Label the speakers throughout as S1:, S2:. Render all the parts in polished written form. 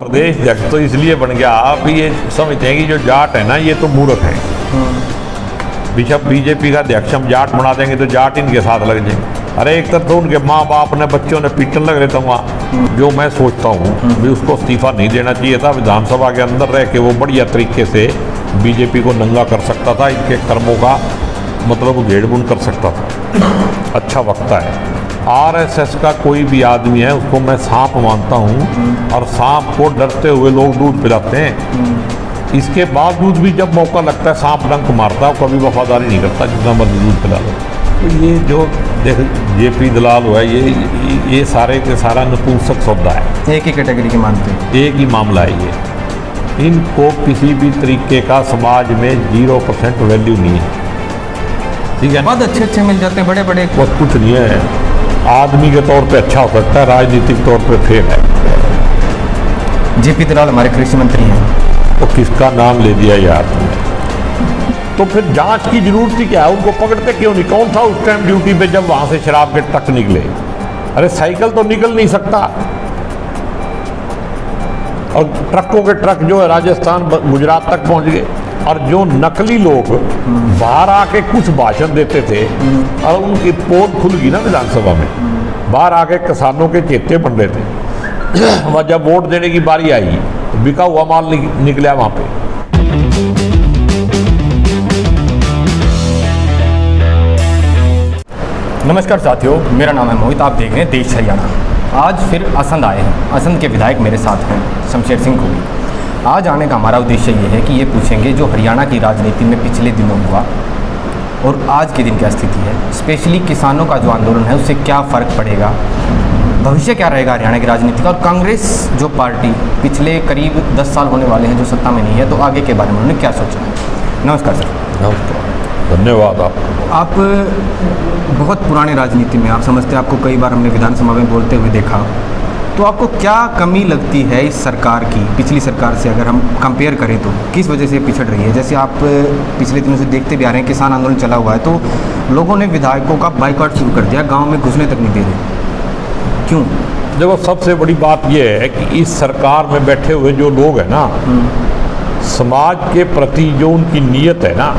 S1: प्रदेश अध्यक्ष तो इसलिए बन गया, आप ये समझते हैं कि जो जाट है ना ये तो मूर्ख है। बिशप बीजेपी का अध्यक्ष हम जाट बना देंगे तो जाट इनके साथ लग जाएंगे। अरे एक तरफ तो उनके माँ बाप ने बच्चों ने पीटन लग रहे थे वहाँ। जो मैं सोचता हूँ भी उसको इस्तीफा नहीं देना चाहिए था, विधानसभा के अंदर रह के वो बढ़िया तरीके से बीजेपी को नंगा कर सकता था, इनके कर्मों का मतलब उधेड़-बुन कर सकता था। अच्छा वक्ता है। आरएसएस का कोई भी आदमी है उसको मैं सांप मानता हूँ, और सांप को डरते हुए लोग दूध पिलाते हैं। इसके बावजूद भी जब मौका लगता है सांप डंक मारता है, कभी वफादारी नहीं करता, जितना मर्जी दूध पिला लो। तो ये जो देख जेपी दलाल हुआ है, ये सारे के सारा नपुंसक सौदा है।
S2: एक ही कैटेगरी के मानते हैं,
S1: एक ही मामला है ये। इनको किसी भी तरीके का समाज में 0% वैल्यू नहीं है। ठीक है,
S2: बहुत अच्छे मिल जाते हैं, बड़े बड़े।
S1: बहुत कुछ नहीं है। आदमी के तौर पे अच्छा हो सकता है, राजनीतिक तौर पे फेल है।
S2: जेपी दलाल हमारे कृषि मंत्री हैं।
S1: तो किसका नाम ले दिया यार तुमने? तो फिर जांच की जरूरत ही क्या है? उनको पकड़ते क्यों नहीं? कौन था उस टाइम ड्यूटी पे जब वहां से शराब के ट्रक निकले? अरे साइकिल तो निकल नहीं सकता, और ट्रकों के ट्रक जो है राजस्थान गुजरात तक पहुंच गए। और जो नकली लोग बाहर आके कुछ भाषण देते थे, और उनकी पोल खुल गई ना विधानसभा में, बाहर आके किसानों के चेते बन रहे थे। वह जब वोट देने की बारी आई, बिका हुआ माल निकला वहां पे।
S2: नमस्कार साथियों, मेरा नाम है मोहित, आप देख रहे हैं देश हरियाणा। आज फिर असंध आए हैं। असंध के विधायक मेरे साथ हैं, शमशेर सिंह गोगी। आज आने का हमारा उद्देश्य ये है कि ये पूछेंगे जो हरियाणा की राजनीति में पिछले दिनों हुआ और आज के दिन क्या स्थिति है, स्पेशली किसानों का जो आंदोलन है उससे क्या फ़र्क पड़ेगा, भविष्य क्या रहेगा हरियाणा की राजनीति का, और कांग्रेस जो पार्टी पिछले करीब 10 साल होने वाले हैं जो सत्ता में नहीं है, तो आगे के बारे में उन्होंने क्या सोचा है। नमस्कार सर।
S1: नमस्कार, धन्यवाद आपको।
S2: आप बहुत पुराने राजनीति में, आप समझते हैं, आपको कई बार हमने विधानसभा में बोलते हुए देखा, तो आपको क्या कमी लगती है इस सरकार की, पिछली सरकार से अगर हम कंपेयर करें तो किस वजह से पिछड़ रही है? जैसे आप पिछले दिनों से देखते भी आ रहे हैं, किसान आंदोलन चला हुआ है, तो लोगों ने विधायकों का बाइकआउट शुरू कर दिया, गांव में घुसने तक नहीं दे रहे। क्यों?
S1: देखो, सबसे बड़ी बात यह है कि इस सरकार में बैठे हुए जो लोग हैं ना, समाज के प्रति जो उनकी नीयत है ना,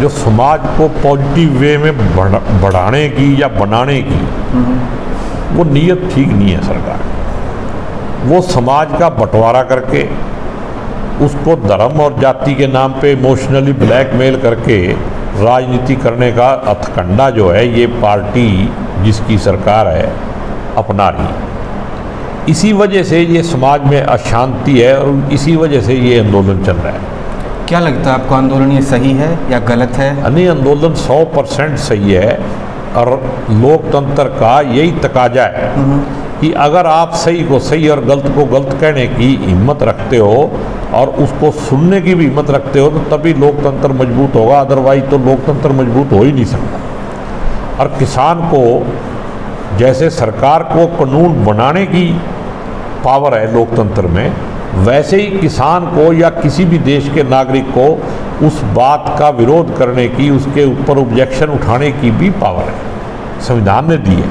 S1: जो समाज को पॉजिटिव वे में बढ़ाने की या बनाने की, वो नीयत ठीक नहीं है सरकार। वो समाज का बंटवारा करके, उसको धर्म और जाति के नाम पे इमोशनली ब्लैकमेल करके राजनीति करने का हथकंडा जो है ये पार्टी जिसकी सरकार है अपना रही। इसी वजह से ये समाज में अशांति है, और इसी वजह से ये आंदोलन चल रहा है।
S2: क्या लगता है आपको, आंदोलन ये सही है या गलत है?
S1: नहीं, आंदोलन 100% सही है, और लोकतंत्र का यही तकाजा है कि अगर आप सही को सही और गलत को गलत कहने की हिम्मत रखते हो और उसको सुनने की भी हिम्मत रखते हो, तो तभी लोकतंत्र मजबूत होगा, अदरवाइज तो लोकतंत्र मजबूत हो ही नहीं सकता। और किसान को, जैसे सरकार को कानून बनाने की पावर है लोकतंत्र में, वैसे ही किसान को या किसी भी देश के नागरिक को उस बात का विरोध करने की, उसके ऊपर ऑब्जेक्शन उठाने की भी पावर है, संविधान ने दी है।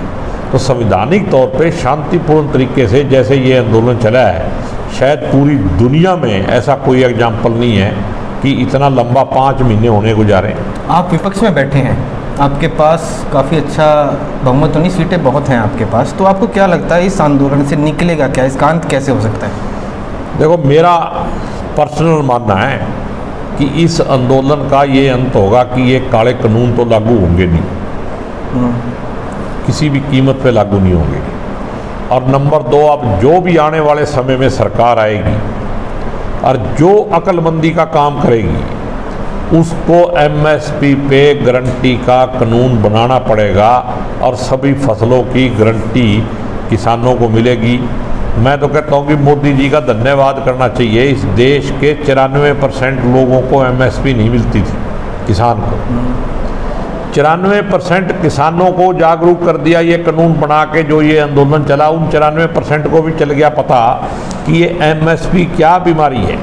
S1: तो संवैधानिक तौर पे शांतिपूर्ण तरीके से जैसे ये आंदोलन चला है, शायद पूरी दुनिया में ऐसा कोई एग्जाम्पल नहीं है कि इतना लंबा 5 महीने होने को जा रहे हैं।
S2: आप विपक्ष में बैठे हैं, आपके पास काफ़ी अच्छा बहुमत तो नहीं, सीटें बहुत हैं आपके पास, तो आपको क्या लगता है इस आंदोलन से निकलेगा क्या, इसका अंत कैसे हो सकता है?
S1: देखो, मेरा पर्सनल मानना है कि इस आंदोलन का ये अंत होगा कि ये काले कानून तो लागू होंगे नहीं, किसी भी कीमत पे लागू नहीं होंगे। और नंबर 2, अब जो भी आने वाले समय में सरकार आएगी और जो अक्लमंदी का काम करेगी, उसको एमएसपी पे गारंटी का कानून बनाना पड़ेगा, और सभी फसलों की गारंटी किसानों को मिलेगी। मैं तो कहता हूँ कि मोदी जी का धन्यवाद करना चाहिए। इस देश के 94% लोगों को एमएसपी नहीं मिलती थी, किसान को 94% किसानों को जागरूक कर दिया ये कानून बना के। जो ये आंदोलन चला, उन 94% को भी चल गया पता कि ये एमएसपी क्या बीमारी है,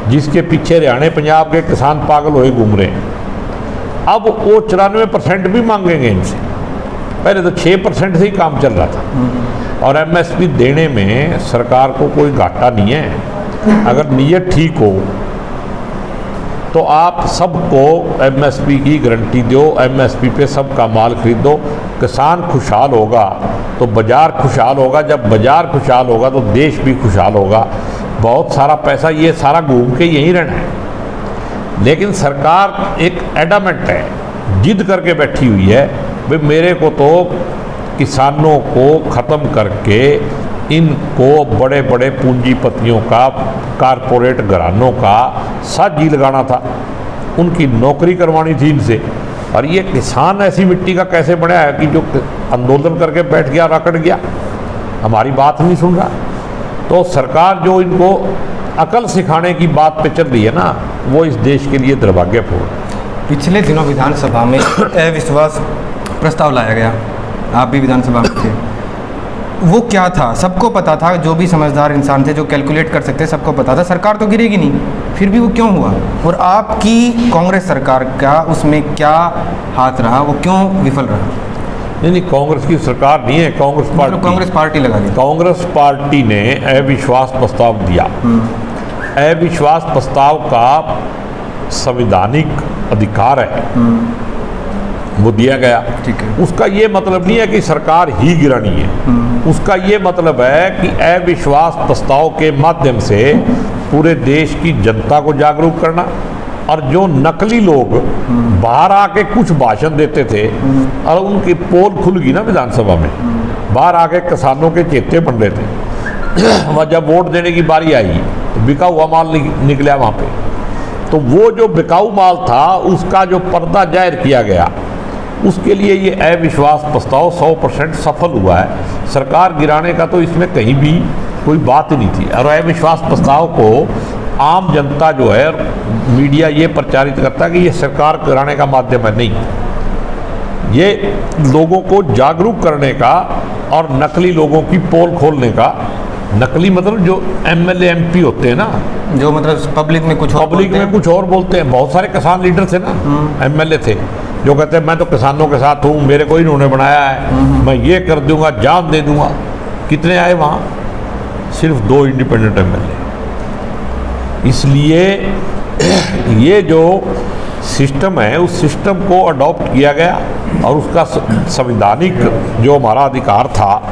S1: जिसके पीछे हरियाणा पंजाब के किसान पागल हुए घूम रहे हैं। अब वो 94% भी मांगेंगे इनसे, पहले तो 6% से ही काम चल रहा था। और एमएसपी देने में सरकार को कोई घाटा नहीं है। अगर नीयत ठीक हो तो आप सबको एमएसपी की गारंटी दो, एमएसपी पे सबका माल खरीदो, किसान खुशहाल होगा तो बाज़ार खुशहाल होगा, जब बाज़ार खुशहाल होगा तो देश भी खुशहाल होगा। बहुत सारा पैसा ये सारा घूम के यहीं रहना है। लेकिन सरकार एक एडामेंट है, जिद करके बैठी हुई है भाई मेरे को तो किसानों को ख़त्म करके इनको बड़े बड़े पूंजीपतियों का, कारपोरेट घरानों का साथ जी लगाना था, उनकी नौकरी करवानी थी इनसे। और ये किसान ऐसी मिट्टी का कैसे बना है कि जो आंदोलन करके बैठ गया, रकड़ गया, हमारी बात नहीं सुन रहा। तो सरकार जो इनको अकल सिखाने की बात पे चल रही है ना, वो इस देश के लिए दुर्भाग्यपूर्ण।
S2: पिछले दिनों विधानसभा में अविश्वास प्रस्ताव लाया गया, आप भी विधानसभा में थे। वो क्या था? सबको पता था, जो भी समझदार इंसान थे, जो कैलकुलेट कर सकते, सबको पता था सरकार तो गिरेगी नहीं, फिर भी वो क्यों हुआ? और आपकी कांग्रेस सरकार का उसमें क्या हाथ रहा, वो क्यों विफल रहा?
S1: नहीं, कांग्रेस की सरकार नहीं है, कांग्रेस पार्टी
S2: लगा दी।
S1: कांग्रेस पार्टी ने अविश्वास प्रस्ताव दिया। अविश्वास प्रस्ताव का संवैधानिक अधिकार है, वो दिया गया।
S2: ठीक है।
S1: उसका ये मतलब नहीं है कि सरकार ही गिरानी है, उसका ये मतलब है कि अविश्वास प्रस्ताव के माध्यम से पूरे देश की जनता को जागरूक करना। और जो नकली लोग बाहर आके कुछ भाषण देते थे और उनकी पोल खुल गई ना विधानसभा में, बाहर आके किसानों के चेते बन रहे थे, वह जब वोट देने की बारी आई तो बिका हुआ माल निकला वहाँ पे। तो वो जो बिकाऊ माल था उसका जो पर्दा जाहिर किया गया, उसके लिए ये अविश्वास प्रस्ताव 100% सफल हुआ है। सरकार गिराने का तो इसमें कहीं भी कोई बात ही नहीं थी। और अविश्वास प्रस्ताव को आम जनता जो है, मीडिया ये प्रचारित करता है कि ये सरकार गिराने का माध्यम है, नहीं, ये लोगों को जागरूक करने का और नकली लोगों की पोल खोलने का। नकली मतलब जो एमएलए एमपी होते हैं ना,
S2: जो मतलब पब्लिक में कुछ
S1: और बोलते हैं। बहुत सारे किसान लीडर थे ना, एमएलए थे, जो कहते हैं मैं तो किसानों के साथ हूँ, मेरे को इन्होंने बनाया है, मैं ये कर दूंगा, जान दे दूंगा। कितने आए वहाँ? सिर्फ 2 इंडिपेंडेंट एमएलए। इसलिए ये जो सिस्टम है, उस सिस्टम को अडॉप्ट किया गया और उसका संवैधानिक जो हमारा अधिकार था,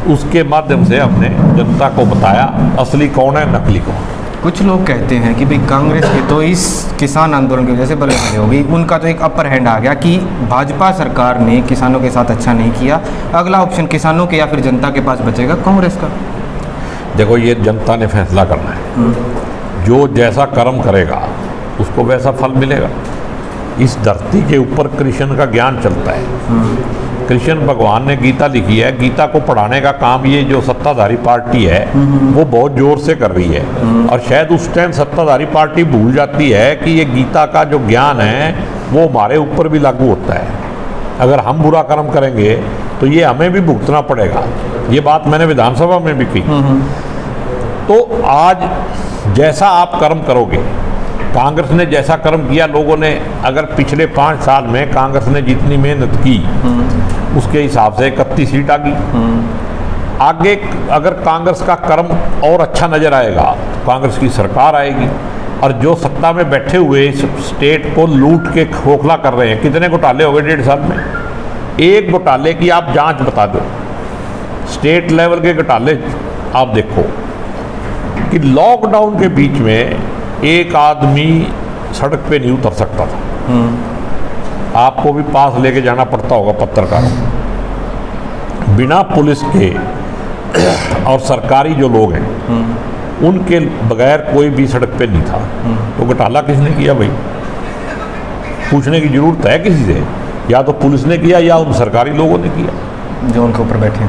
S1: उसके माध्यम से हमने जनता को बताया असली कौन है, नकली कौन।
S2: कुछ लोग कहते हैं कि भाई कांग्रेस के तो इस किसान आंदोलन की वजह से बले बले हो गई, उनका तो एक अपर हैंड आ गया कि भाजपा सरकार ने किसानों के साथ अच्छा नहीं किया, अगला ऑप्शन किसानों के या फिर जनता के पास बचेगा कांग्रेस का।
S1: देखो, ये जनता ने फैसला करना है, जो जैसा कर्म करेगा उसको वैसा फल मिलेगा। इस धरती के ऊपर कृष्ण का ज्ञान चलता है। कृष्ण भगवान ने गीता लिखी है, गीता को पढ़ाने का काम ये जो सत्ताधारी पार्टी है वो बहुत जोर से कर रही है। और शायद उस टाइम सत्ताधारी पार्टी भूल जाती है कि ये गीता का जो ज्ञान है वो हमारे ऊपर भी लागू होता है। अगर हम बुरा कर्म करेंगे तो ये हमें भी भुगतना पड़ेगा। ये बात मैंने विधानसभा में भी की। तो आज जैसा आप कर्म करोगे, कांग्रेस ने जैसा कर्म किया, लोगों ने अगर पिछले 5 साल में कांग्रेस ने जितनी मेहनत की उसके हिसाब से 31 सीट आ गई। आगे अगर कांग्रेस का कर्म और अच्छा नजर आएगा तो कांग्रेस की सरकार आएगी। और जो सत्ता में बैठे हुए इस स्टेट को लूट के खोखला कर रहे हैं, कितने घोटाले हो गए 1.5 साल में? एक घोटाले की आप जांच बता दो, स्टेट लेवल के घोटाले आप देखो कि लॉकडाउन के बीच में एक आदमी सड़क पे नहीं उतर सकता था, आपको भी पास लेके जाना पड़ता होगा पत्रकारों, बिना पुलिस के। और सरकारी जो लोग हैं उनके बगैर कोई भी सड़क पे नहीं था। तो घोटाला किसने किया भाई? पूछने की जरूरत है किसी से। या तो पुलिस ने किया या उन सरकारी लोगों ने किया
S2: जो उनके ऊपर बैठे।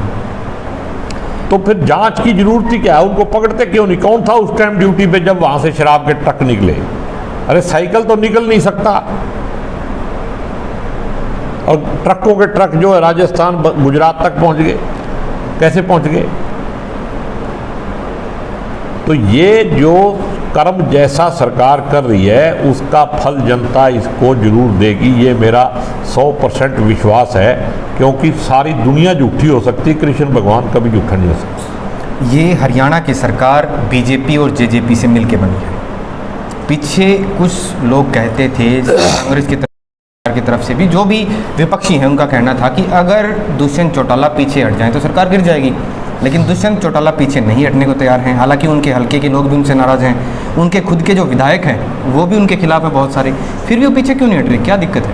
S1: तो फिर जांच की जरूरत ही क्या है? उनको पकड़ते क्यों नहीं? कौन था उस टाइम ड्यूटी पे जब वहां से शराब के ट्रक निकले? अरे साइकिल तो निकल नहीं सकता। और ट्रकों के ट्रक जो है राजस्थान गुजरात तक पहुंच गए, कैसे पहुंच गए? तो ये जो कर्म जैसा सरकार कर रही है उसका फल जनता इसको जरूर देगी, ये मेरा 100% विश्वास है, क्योंकि सारी दुनिया झूठी हो सकती, कृष्ण भगवान कभी झूठा नहीं हो सकता।
S2: ये हरियाणा की सरकार बीजेपी और जेजेपी से मिलके बनी है। पीछे कुछ लोग कहते थे कांग्रेस की तरफ से भी, जो भी विपक्षी हैं उनका कहना था कि अगर दुष्यंत चौटाला पीछे हट जाएं तो सरकार गिर जाएगी, लेकिन दुष्यंत चौटाला पीछे नहीं हटने को तैयार हैं। हालांकि उनके हलके के लोग भी उनसे नाराज़ हैं, उनके खुद के जो विधायक हैं वो भी उनके खिलाफ हैं बहुत सारे, फिर भी वो पीछे क्यों नहीं हट रहे, क्या दिक्कत है?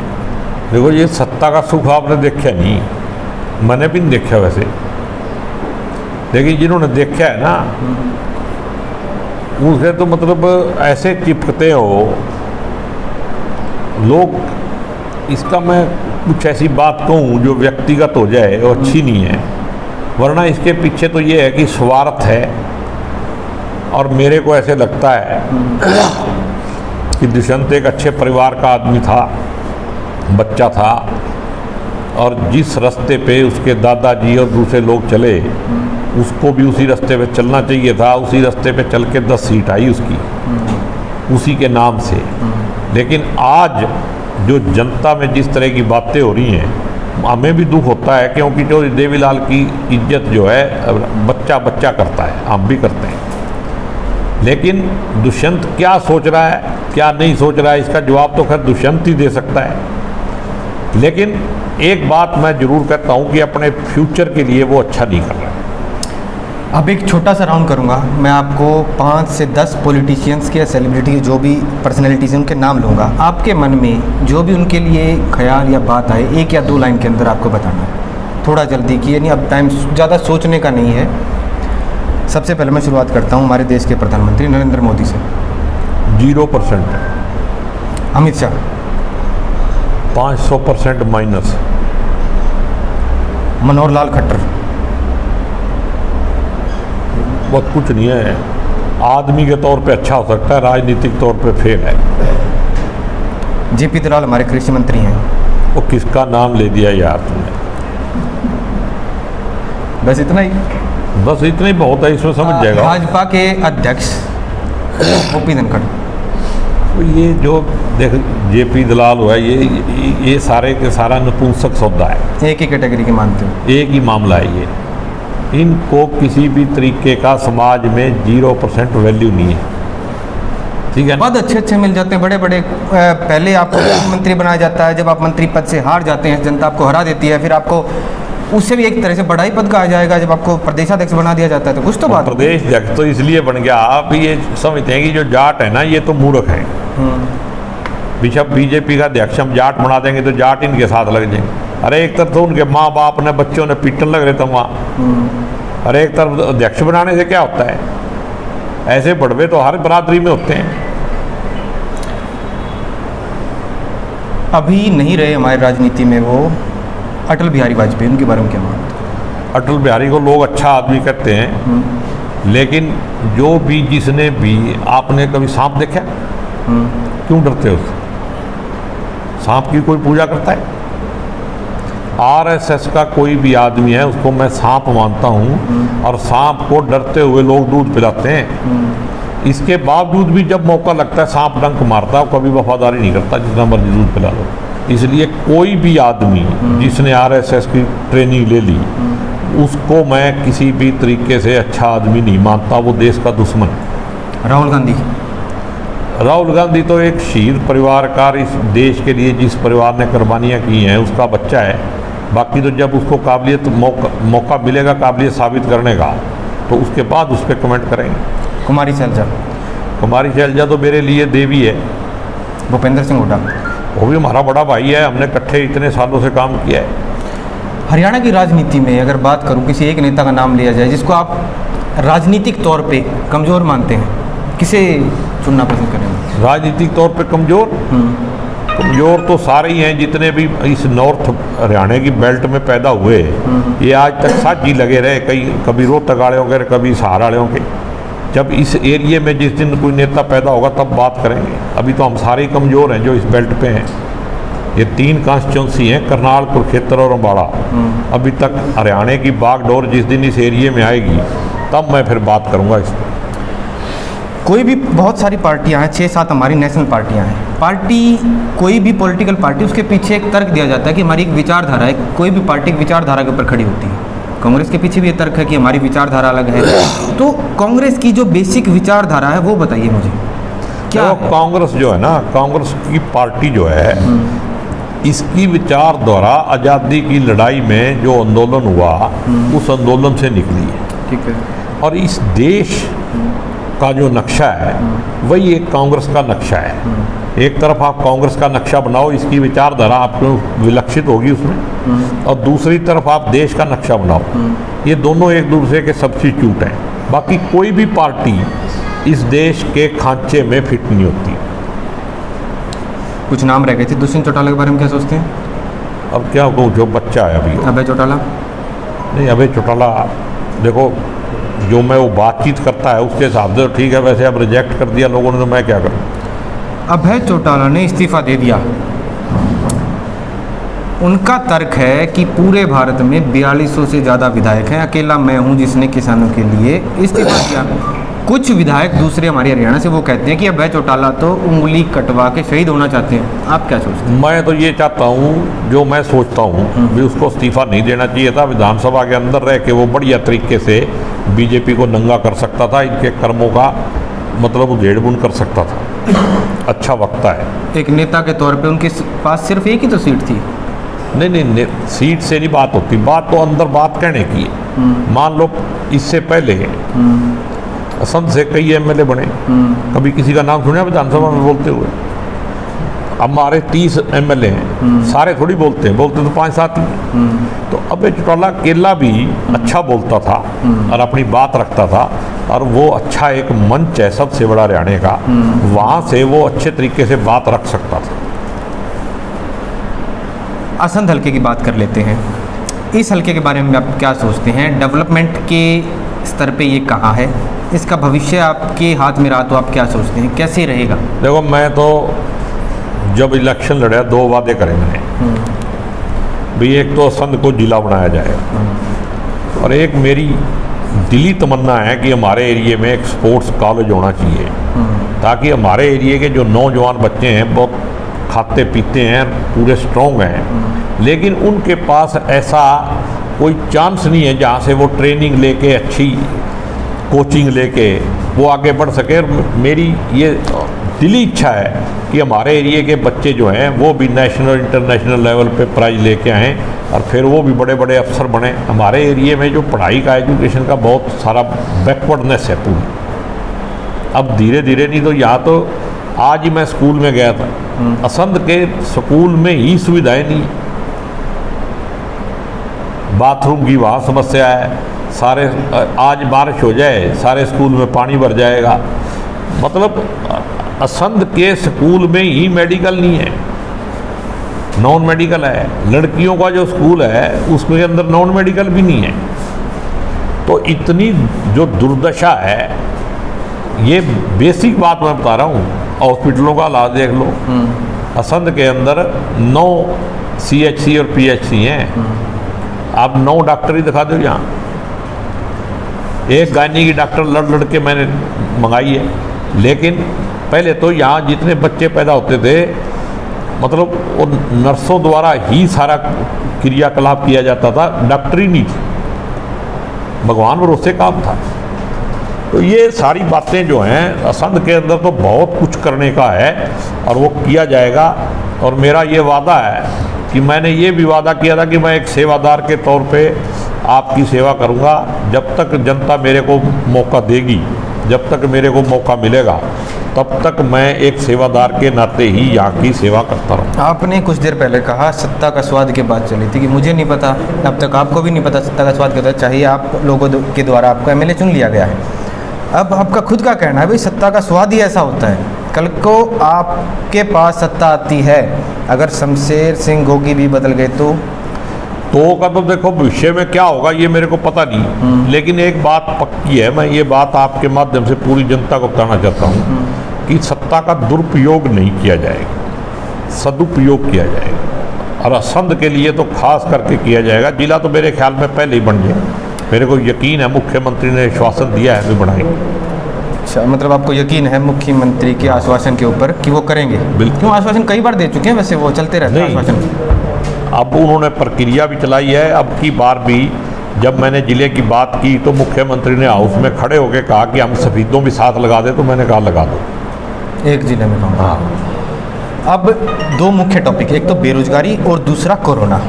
S1: देखो, ये सत्ता का सुख आपने देखा नहीं, मैंने भी नहीं देखा वैसे, लेकिन जिन्होंने देखा है ना उनसे तो मतलब ऐसे चिपकते हो लोग। इसका मैं कुछ ऐसी बात कहूँ जो व्यक्तिगत हो जाए वो अच्छी नहीं है, वरना इसके पीछे तो ये है कि स्वार्थ है। और मेरे को ऐसे लगता है कि दुष्यंत एक अच्छे परिवार का आदमी था, बच्चा था, और जिस रास्ते पे उसके दादाजी और दूसरे लोग चले उसको भी उसी रास्ते पे चलना चाहिए था। उसी रास्ते पे चल के 10 सीट आई उसकी, उसी के नाम से। लेकिन आज जो जनता में जिस तरह की बातें हो रही हैं, हमें भी दुख होता है, क्योंकि जो देवीलाल की इज्जत जो है बच्चा बच्चा करता है, हम भी करते हैं। लेकिन दुष्यंत क्या सोच रहा है क्या नहीं सोच रहा है, इसका जवाब तो खैर दुष्यंत ही दे सकता है। लेकिन एक बात मैं जरूर कहता हूँ कि अपने फ्यूचर के लिए वो अच्छा नहीं कर रहा है।
S2: अब एक छोटा सा राउंड करूंगा, मैं आपको 5 से 10 पॉलिटिशियंस के या सेलिब्रिटी के जो भी पर्सनैलिटीज़ हैं उनके नाम लूँगा। आपके मन में जो भी उनके लिए ख्याल या बात आए 1 या 2 लाइन के अंदर आपको बताना है, थोड़ा जल्दी किए नहीं, अब टाइम ज़्यादा सोचने का नहीं है। सबसे पहले मैं शुरुआत करता हूँ हमारे देश के प्रधानमंत्री नरेंद्र मोदी से।
S1: 0%।
S2: अमित शाह।
S1: 500% माइनस।
S2: मनोहर लाल खट्टर।
S1: बहुत कुछ नहीं है, आदमी के तौर पे अच्छा हो सकता है, राजनीतिक तौर पे फेल है।
S2: जेपी दलाल हमारे कृषि मंत्री हैं।
S1: वो किसका नाम ले दिया यार तुमने?
S2: बस इतना ही?
S1: बस इतना ही बहुत है, इसमें समझ जाएगा।
S2: भाजपा के अध्यक्ष ओपी धनखड़।
S1: तो ये जो देख जेपी दलाल हुआ ये सारे के सारा नपुंसक सौदा है,
S2: एक ही कैटेगरी के मानते हो?
S1: एक ही मामला है ये। इनको किसी भी तरीके का समाज में 0% वैल्यू नहीं है, ठीक है।
S2: पद अच्छे मिल जाते हैं, बड़े बड़े। पहले आपको मंत्री बनाया जाता है, जब आप मंत्री पद से हार जाते हैं, जनता आपको हरा देती है, फिर आपको उससे भी एक तरह से बड़ा ही पद कहा जाएगा जब आपको प्रदेशाध्यक्ष बना दिया जाता है, तो कुछ तो बात।
S1: प्रदेश अध्यक्ष तो इसलिए बन गया, आप ये समझते हैं कि जो जाट है ना ये तो मूर्ख है। बिशप बीजेपी का अध्यक्ष हम जाट बना देंगे तो जाट इनके साथ लग जाएंगे। अरे एक तरफ तो उनके माँ बाप ने बच्चों ने पीटन लग रहे थे वहाँ, अरे एक तरफ अध्यक्ष बनाने से क्या होता है? ऐसे बड़वे तो हर बरादरी में होते हैं।
S2: अभी नहीं रहे हमारी राजनीति में वो अटल बिहारी वाजपेयी, उनके बारे में क्या मानते हैं?
S1: अटल बिहारी को लोग अच्छा आदमी कहते हैं, लेकिन जो भी जिसने भी, आपने कभी सांप देखा? क्यों डरते हो उससे? सांप की कोई पूजा करता है? आरएसएस का कोई भी आदमी है उसको मैं सांप मानता हूँ, और सांप को डरते हुए लोग दूध पिलाते हैं। इसके बावजूद भी जब मौका लगता है सांप डंक मारता है, कभी वफादारी नहीं करता, जितना मर्जी दूध पिला लो। इसलिए कोई भी आदमी जिसने आरएसएस की ट्रेनिंग ले ली उसको मैं किसी भी तरीके से अच्छा आदमी नहीं मानता, वो देश का दुश्मन है। राहुल गांधी तो एक शहीद परिवार का, इस देश के लिए जिस परिवार ने कुर्बानियाँ की हैं उसका बच्चा है। बाकी तो जब उसको काबिलियत मौका मिलेगा काबिलियत साबित करने का, तो उसके बाद उस पर कमेंट करेंगे।
S2: कुमारी शैलजा
S1: तो मेरे लिए देवी है।
S2: भूपेंद्र सिंह हुड्डा,
S1: वो भी हमारा बड़ा भाई है, हमने इकट्ठे इतने सालों से काम किया है।
S2: हरियाणा की राजनीति में अगर बात करूं, किसी एक नेता का नाम लिया जाए जिसको आप राजनीतिक तौर पे कमज़ोर मानते हैं, किसे चुनना पसंद करेंगे?
S1: राजनीतिक तौर पे कमज़ोर तो सारे ही हैं, जितने भी इस नॉर्थ हरियाणा की बेल्ट में पैदा हुए, ये आज तक साझी लगे रहे, कभी रोहतक वालों के, कभी सहारा वालों के। जब इस एरिए में जिस दिन कोई नेता पैदा होगा तब बात करेंगे। अभी तो हम सारे कमज़ोर हैं जो इस बेल्ट पे हैं। ये 3 कॉन्स्टिट्यूंसी हैं, करनाल, कुरुक्षेत्र और अम्बाड़ा। अभी तक हरियाणा की बागडोर जिस दिन इस एरिए में आएगी तब मैं फिर बात करूँगा इस पर।
S2: कोई भी बहुत सारी पार्टियां हैं, 6-7 हमारी नेशनल पार्टियां हैं। पार्टी, कोई भी पॉलिटिकल पार्टी, उसके पीछे एक तर्क दिया जाता है कि हमारी एक विचारधारा है। कोई भी पार्टी एक विचारधारा के ऊपर खड़ी होती है। कांग्रेस के पीछे भी ये तर्क है कि हमारी विचारधारा अलग है। तो कांग्रेस की जो बेसिक विचारधारा है वो बताइए मुझे, क्या है?
S1: कांग्रेस जो है ना, कांग्रेस की पार्टी जो है, इसकी विचारधारा आज़ादी की लड़ाई में जो आंदोलन हुआ उस आंदोलन से निकली है।
S2: ठीक है।
S1: और इस देश का जो नक्शा है वही एक कांग्रेस का नक्शा है। एक तरफ आप कांग्रेस का नक्शा बनाओ, इसकी विचारधारा आपको विलक्षित होगी उसमें, और दूसरी तरफ आप देश का नक्शा बनाओ। ये दोनों एक दूसरे के सब्स्टिट्यूट हैं। बाकी कोई भी पार्टी इस देश के खांचे में फिट नहीं होती।
S2: कुछ नाम रह गए थे। दुष्यंत चौटाला के बारे में क्या सोचते हैं?
S1: अब क्या कहूँ, जो बच्चा है अभी,
S2: अभय चौटाला?
S1: नहीं, अभय चौटाला देखो, जो मैं वो बातचीत करता है उसके हिसाब से ठीक है, वैसे अब रिजेक्ट कर दिया लोगों ने तो मैं क्या करूँ।
S2: अभय चौटाला ने इस्तीफा दे दिया। उनका तर्क है कि पूरे भारत में 4200 से ज़्यादा विधायक हैं, अकेला मैं हूं जिसने किसानों के लिए इस्तीफा दिया। कुछ विधायक दूसरे हमारे हरियाणा से वो कहते हैं कि अभय चौटाला तो उंगली कटवा के शहीद होना चाहते हैं। आप क्या सोचते हैं?
S1: मैं तो ये चाहता हूँ, जो मैं सोचता हूँ भी, उसको इस्तीफा नहीं देना चाहिए था। विधानसभा के अंदर रह के वो बढ़िया तरीके से बीजेपी को नंगा कर सकता था, इनके कर्मों का मतलब उधेड़-बुन कर सकता था। अच्छा वक्ता है।
S2: एक नेता के तौर पे उनके पास सिर्फ एक ही तो सीट थी।
S1: नहीं, सीट से नहीं बात होती, बात तो अंदर बात कहने की है। मान लो इससे पहले असंध से कई एमएलए बने, कभी किसी का नाम सुना विधानसभा में बोलते हुए? हमारे 30 एमएलए हैं, सारे थोड़ी बोलते हैं, बोलते तो 5-7 ही। तो अभय चौटाला अकेला भी अच्छा बोलता था और अपनी बात रखता था, और वो अच्छा एक मंच है सबसे बड़ा हरियाणा का, वहाँ से वो अच्छे तरीके से बात रख सकता था।
S2: असंध हल्के की बात कर लेते हैं। इस हल्के के बारे में आप क्या सोचते हैं? डेवलपमेंट के स्तर पे ये कहाँ है? इसका भविष्य आपके हाथ में रहा तो आप क्या सोचते हैं, कैसे रहेगा?
S1: देखो, मैं तो जब इलेक्शन लड़ा 2 वादे करे मैंने भी। एक तो असंध को जिला बनाया जाएगा, और एक मेरी दिली तमन्ना है कि हमारे एरिए में एक स्पोर्ट्स कॉलेज होना चाहिए, ताकि हमारे एरिए के जो नौजवान बच्चे हैं, बहुत खाते पीते हैं, पूरे स्ट्रॉन्ग हैं, लेकिन उनके पास ऐसा कोई चांस नहीं है जहाँ से वो ट्रेनिंग लेके, अच्छी कोचिंग लेके वो आगे बढ़ सके। और मेरी ये दिली इच्छा है कि हमारे एरिए के बच्चे जो हैं वो भी नेशनल इंटरनेशनल लेवल पे प्राइज़ लेके आएँ, और फिर वो भी बड़े बड़े अफसर बने। हमारे एरिए में जो पढ़ाई का, एजुकेशन का बहुत सारा बैकवर्डनेस है पूरी। अब धीरे धीरे, नहीं तो यहाँ तो आज ही मैं स्कूल में गया था, असंध के स्कूल में ही सुविधाएं नहीं, बाथरूम की वहाँ समस्या है, सारे आज बारिश हो जाए सारे स्कूल में पानी भर जाएगा। मतलब असंध के स्कूल में ही मेडिकल नहीं है, नॉन मेडिकल है। लड़कियों का जो स्कूल है उसके अंदर नॉन मेडिकल भी नहीं है। तो इतनी जो दुर्दशा है, ये बेसिक बात मैं बता रहा हूँ। हॉस्पिटलों का हालात देख लो, असंध के अंदर 9 CHC और PHC हैं, आप 9 डॉक्टर ही दिखा दो यहाँ। एक गायनी की डॉक्टर लड़ के मैंने मंगाई है, लेकिन पहले तो यहाँ जितने बच्चे पैदा होते थे, मतलब वो नर्सों द्वारा ही सारा क्रियाकलाप किया जाता था, डॉक्टरी नहीं थी, भगवान भरोसे काम था। तो ये सारी बातें जो हैं, असंध के अंदर तो बहुत कुछ करने का है और वो किया जाएगा। और मेरा ये वादा है कि मैंने ये भी वादा किया था कि मैं एक सेवादार के तौर पे आपकी सेवा करूंगा। जब तक जनता मेरे को मौका देगी, जब तक मेरे को मौका मिलेगा, तब तक मैं एक सेवादार के नाते ही यहाँ की सेवा करता रहूँ।
S2: आपने कुछ देर पहले कहा सत्ता का स्वाद की बात चली थी कि मुझे नहीं पता, अब तक आपको भी नहीं पता सत्ता का स्वाद क्या होता है, चाहिए आप लोगों के द्वारा आपको MLA चुन लिया गया है। अब आपका खुद का कहना है भाई सत्ता का स्वाद ही ऐसा होता है। कल को आपके पास सत्ता आती है, अगर शमशेर सिंह गोगी भी बदल गए तो
S1: का तो देखो भविष्य में क्या होगा ये मेरे को पता नहीं, लेकिन एक बात पक्की है, मैं ये बात आपके माध्यम से पूरी जनता को बताना चाहता हूँ कि सत्ता का दुरुपयोग नहीं किया जाएगा, सदुपयोग किया जाएगा। और असंध के लिए तो खास करके किया जाएगा। जिला तो मेरे ख्याल में पहले ही बन जाए, मेरे को यकीन है, मुख्यमंत्री ने आश्वासन दिया है भी बनाएंगे।
S2: अच्छा, मतलब आपको यकीन है मुख्यमंत्री के आश्वासन के ऊपर कि वो करेंगे?
S1: बिल्कुल।
S2: क्यों, आश्वासन कई बार दे चुके हैं, वैसे वो चलते रहते हैं
S1: नहीं।
S2: आश्वासन।
S1: अब उन्होंने प्रक्रिया भी चलाई है। अब की बार भी जब मैंने जिले की बात की तो मुख्यमंत्री ने हाउस में खड़े होकर कहा कि हम सफेदों भी साथ लगा दें, तो मैंने कहा लगा दो।
S2: एक जिले में काम।
S1: हाँ।
S2: अब दो मुख्य टॉपिक, एक तो बेरोजगारी और दूसरा कोरोना।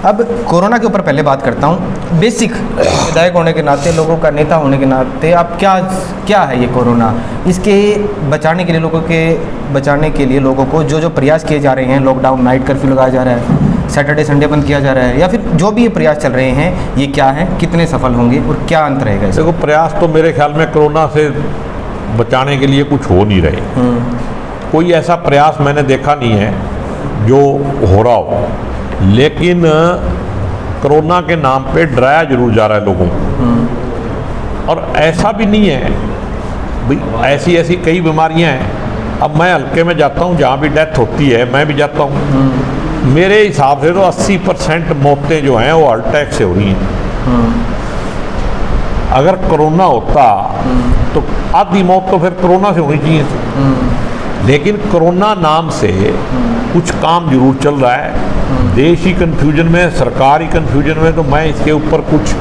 S2: अब कोरोना के ऊपर पहले बात करता हूँ। बेसिक विधायक होने के नाते, लोगों का नेता होने के नाते, अब क्या है ये कोरोना? इसके बचाने के लिए लोगों को जो प्रयास किए जा रहे हैं, लॉकडाउन, नाइट कर्फ्यू लगाया जा रहा है, सैटरडे संडे बंद किया जा रहा है, या फिर जो भी ये प्रयास चल रहे हैं, ये क्या है, कितने सफल होंगे और क्या अंत रहेगा इसका?
S1: देखो, प्रयास तो मेरे ख्याल में कोरोना से बचाने के लिए कुछ हो नहीं रहे। कोई ऐसा प्रयास मैंने देखा नहीं है जो हो रहा हो, लेकिन कोरोना के नाम पे डराया जरूर जा रहा है लोगों को। और ऐसा भी नहीं है भाई, ऐसी कई बीमारियां हैं। अब मैं हल्के में जाता हूँ, जहाँ भी डेथ होती है मैं भी जाता हूँ। मेरे हिसाब से तो 80% मौतें जो हैं वो हार्ट अटैक से हो रही हैं। अगर कोरोना होता तो आधी मौत तो फिर कोरोना से होनी चाहिए थी। लेकिन कोरोना नाम से कुछ काम जरूर चल रहा है। देश ही कन्फ्यूजन में, सरकार ही कन्फ्यूजन में। तो मैं इसके ऊपर कुछ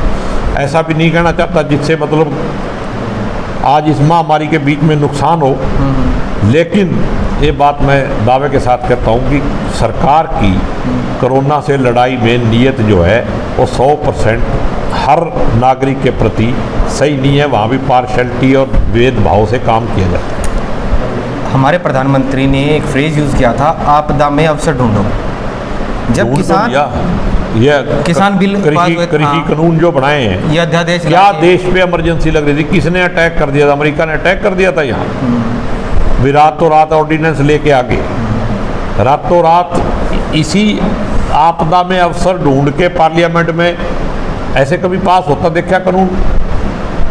S1: ऐसा भी नहीं कहना चाहता जिससे मतलब आज इस महामारी के बीच में नुकसान हो। लेकिन ये बात मैं दावे के साथ कहता हूँ कि सरकार की कोरोना से लड़ाई में नीयत जो है वो 100% हर नागरिक के प्रति सही नहीं है। वहाँ भी पार्शलिटी और भेदभाव से काम किया जाता है।
S2: हमारे प्रधानमंत्री ने एक फ्रेज यूज़ किया था, आपदा में अवसर ढूंढो। जब किसान बिल
S1: कृषि कानून जो बनाए हैं,
S2: ये अध्यादेश,
S1: क्या देश पे इमरजेंसी लग रही थी? किसने अटैक कर दिया था? अमेरिका ने अटैक कर दिया था यहाँ। भी रातों रात ऑर्डिनेंस लेके आगे, रातों रात इसी आपदा में अवसर ढूंढ के पार्लियामेंट में ऐसे कभी पास होता देखा कानून?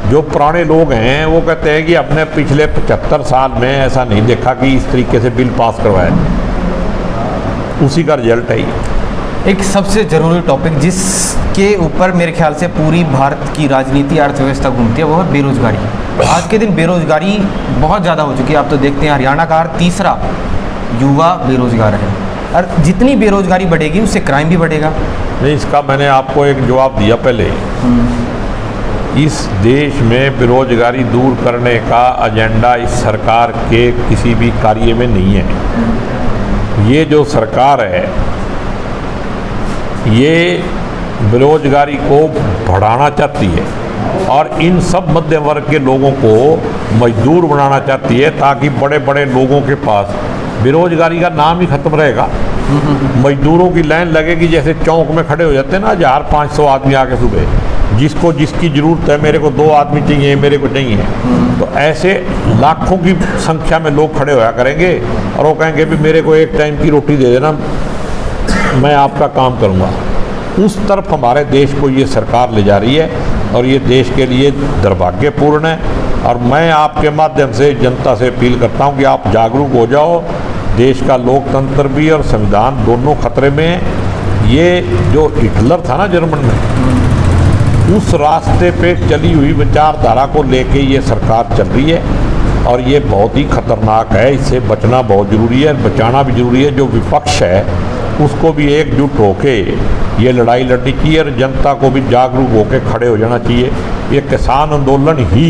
S1: जो पुराने लोग हैं वो कहते हैं कि अपने पिछले 75 साल में ऐसा नहीं देखा कि इस तरीके से बिल पास करवाया। उसी का रिजल्ट है ये।
S2: एक सबसे ज़रूरी टॉपिक जिसके ऊपर मेरे ख्याल से पूरी भारत की राजनीति, अर्थव्यवस्था घूमती है, वो है बेरोजगारी। आज के दिन बेरोजगारी बहुत ज़्यादा हो चुकी है। आप तो देखते हैं हरियाणा का हर तीसरा युवा बेरोजगार है, और जितनी बेरोजगारी बढ़ेगी उससे क्राइम भी बढ़ेगा।
S1: नहीं, इसका मैंने आपको एक जवाब दिया पहले। इस देश में बेरोजगारी दूर करने का एजेंडा इस सरकार के किसी भी कार्य में नहीं है। ये जो सरकार है ये बेरोजगारी को बढ़ाना चाहती है और इन सब मध्य वर्ग के लोगों को मजदूर बनाना चाहती है, ताकि बड़े बड़े लोगों के पास बेरोजगारी का नाम ही खत्म रहेगा। मजदूरों की लाइन लगेगी, जैसे चौक में खड़े हो जाते हैं ना 1500 आदमी आके सुबह, जिसको जिसकी ज़रूरत है, मेरे को 2 आदमी चाहिए, मेरे को चाहिए। तो ऐसे लाखों की संख्या में लोग खड़े होया करेंगे और वो कहेंगे भी मेरे को एक टाइम की रोटी दे देना, मैं आपका काम करूँगा। उस तरफ हमारे देश को ये सरकार ले जा रही है और ये देश के लिए दुर्भाग्यपूर्ण है। और मैं आपके माध्यम से जनता से अपील करता हूँ कि आप जागरूक हो जाओ। देश का लोकतंत्र भी और संविधान दोनों खतरे में है। ये जो हिटलर था ना जर्मन में, उस रास्ते पे चली हुई विचारधारा को लेके ये सरकार चल रही है और ये बहुत ही खतरनाक है। इससे बचना बहुत ज़रूरी है, बचाना भी ज़रूरी है। जो विपक्ष है उसको भी एकजुट होके ये लड़ाई लड़नी चाहिए और जनता को भी जागरूक होकर खड़े हो जाना चाहिए। ये किसान आंदोलन ही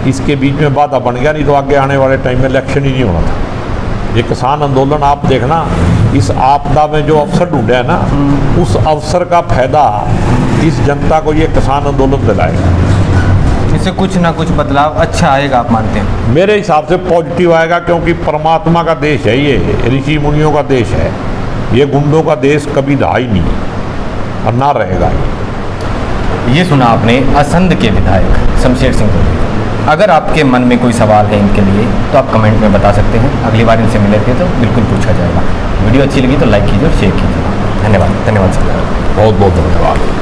S1: इसके बीच में बाधा बन गया, नहीं तो आगे आने वाले टाइम में इलेक्शन ही नहीं होना था। ये किसान आंदोलन आप देखना, इस आपदा में जो अवसर ढूंढे है ना, उस अवसर का फायदा इस जनता को ये किसान आंदोलन दिलाएगा।
S2: इससे कुछ ना कुछ बदलाव अच्छा आएगा, आप मानते हैं? मेरे
S1: हिसाब से पॉजिटिव आएगा, क्योंकि परमात्मा का देश है ये, ऋषि मुनियों का देश है। ये गुंडों का देश कभी रहा ही नहीं और ना रहेगा।
S2: ये सुना आपने असंध के विधायक शमशेर सिंह को। अगर आपके मन में कोई सवाल है इनके लिए तो आप कमेंट में बता सकते हैं। अगली बार इनसे मिलेंगे तो बिल्कुल पूछा जाएगा। वीडियो अच्छी लगी तो लाइक कीजिए और शेयर कीजिए। धन्यवाद सर।
S1: बहुत बहुत धन्यवाद।